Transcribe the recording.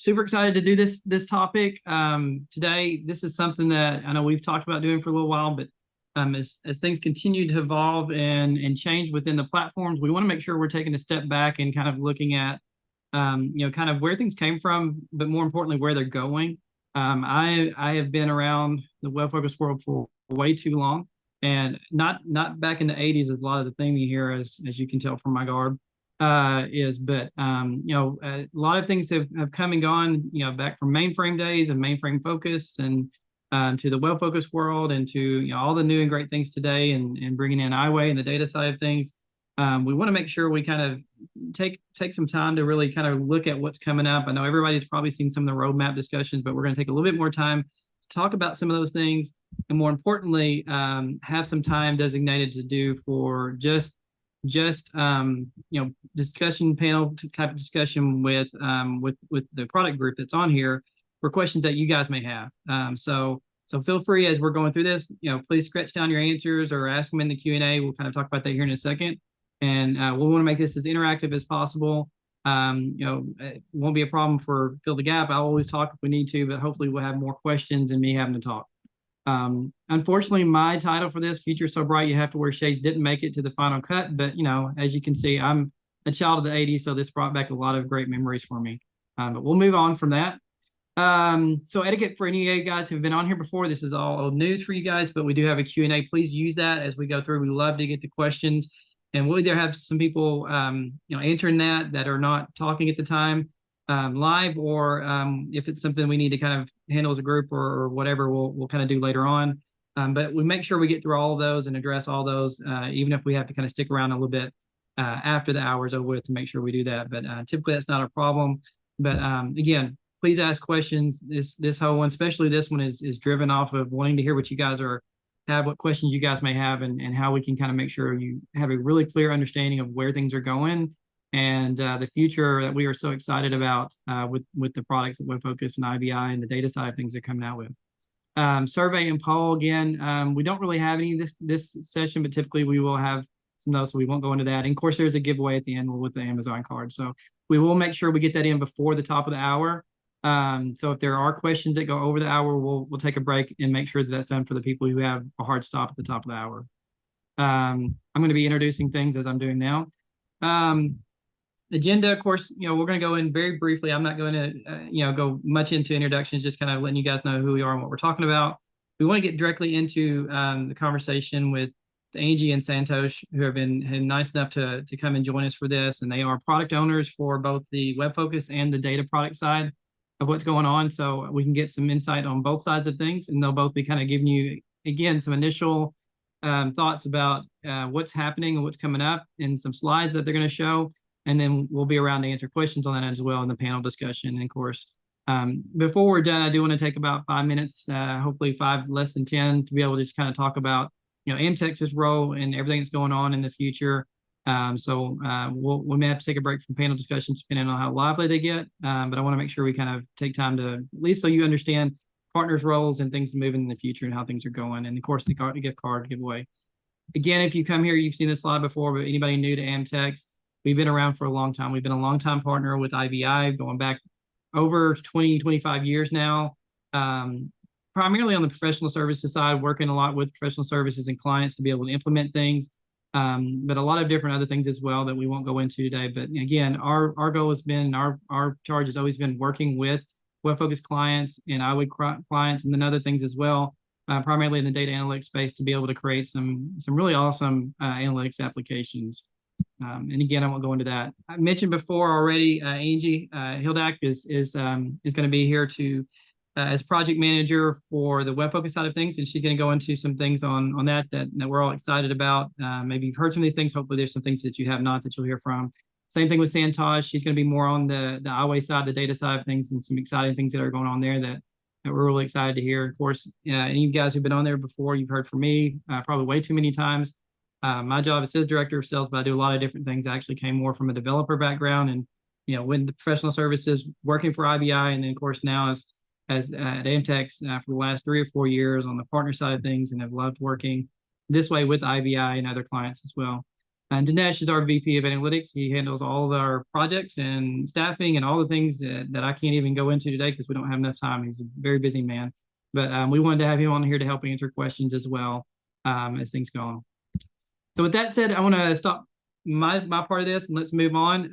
super excited to do this topic today. This is something that I know we've talked about doing for a little while, but as things continue to evolve and change within the platforms, we want to make sure we're taking a step back and kind of looking at kind of where things came from, but more importantly, where they're going. I have been around the WebFOCUS world for way too long, and not back in the 80s as a lot of the thing you hear, as you can tell from my garb, but a lot of things have come and gone, back from mainframe days and mainframe focus and to the WebFOCUS world and to all the new and great things today and bringing in iWay and the data side of things. We want to make sure we kind of take some time to really kind of look at what's coming up. I know everybody's probably seen some of the roadmap discussions, but we're going to take a little bit more time to talk about some of those things, and more importantly, have some time designated to do for just discussion panel type of discussion with the product group that's on here for questions that you guys may have. So feel free as we're going through this, please scratch down your answers or ask them in the Q&A. We'll kind of talk about that here in a second. And we want to make this as interactive as possible. It won't be a problem for fill the gap. I'll always talk if we need to, but hopefully we'll have more questions than me having to talk. Unfortunately, my title for this, Future So Bright You Have to Wear Shades, didn't make it to the final cut. But, as you can see, I'm a child of the 80s, so this brought back a lot of great memories for me. But we'll move on from that. So etiquette for any of you guys who've been on here before, this is all old news for you guys, but we do have a Q&A. Please use that as we go through. We love to get the questions, and we'll either have some people, answering that are not talking at the time live, or if it's something we need to kind of handle as a group or whatever, we'll kind of do later on. But we make sure we get through all of those and address all those, even if we have to kind of stick around a little bit after the hour's over with to make sure we do that. But typically that's not a problem. But again, please ask questions. This whole one, especially this one, is driven off of wanting to hear what you guys have, what questions you guys may have, and how we can kind of make sure you have a really clear understanding of where things are going and the future that we are so excited about with the products that WebFOCUS and IBI and the data side of things they're coming out with. Survey and poll, again, we don't really have any this session, but typically we will have some notes, so we won't go into that. And of course, there's a giveaway at the end with the Amazon card. So we will make sure we get that in before the top of the hour. So if there are questions that go over the hour, we'll take a break and make sure that that's done for the people who have a hard stop at the top of the hour. I'm going to be introducing things as I'm doing now. Agenda, of course, we're going to go in very briefly. I'm not going to, go much into introductions, just kind of letting you guys know who we are and what we're talking about. We want to get directly into the conversation with Angie and Santosh, who have been nice enough to come and join us for this. And they are product owners for both the WebFOCUS and the data product side of what's going on, so we can get some insight on both sides of things, and they'll both be kind of giving you, again, some initial thoughts about what's happening and what's coming up, and some slides that they're going to show, and then we'll be around to answer questions on that as well in the panel discussion. And of course, before we're done, I do want to take about 5 minutes, hopefully 5 less than 10, to be able to just kind of talk about Amtex's role and everything that's going on in the future. We may have to take a break from panel discussions depending on how lively they get, but I want to make sure we kind of take time to, at least so you understand partners' roles and things moving in the future and how things are going, and of course the gift card giveaway. Again, if you come here, you've seen this slide before, but anybody new to Amtex, we've been around for a long time. We've been a long time partner with IBI, going back over 25 years now, primarily on the professional services side, working a lot with professional services and clients to be able to implement things. But a lot of different other things as well that we won't go into today. But again, our goal has been, our charge has always been working with WebFOCUS clients and iWay clients, and then other things as well, primarily in the data analytics space, to be able to create some really awesome analytics applications. And again, I won't go into that. I mentioned before already, Angie Hildak is going to be here to as project manager for the WebFOCUS side of things, and she's going to go into some things on that we're all excited about. Maybe you've heard some of these things. Hopefully there's some things that you have not that you'll hear from. Same thing with Santosh. She's going to be more on the iWay side, the data side of things, and some exciting things that are going on there that we're really excited to hear. Of course, any of you guys who've been on there before, you've heard from me probably way too many times. My job is as director of sales, but I do a lot of different things. I actually came more from a developer background, and with the professional services, working for IBI, and then of course now as at Amtex for the last 3 or 4 years on the partner side of things, and have loved working this way with IBI and other clients as well. And Dinesh is our VP of Analytics. He handles all of our projects and staffing and all the things that I can't even go into today because we don't have enough time. He's a very busy man. But we wanted to have him on here to help answer questions as well as things go on. So with that said, I want to stop my part of this and let's move on.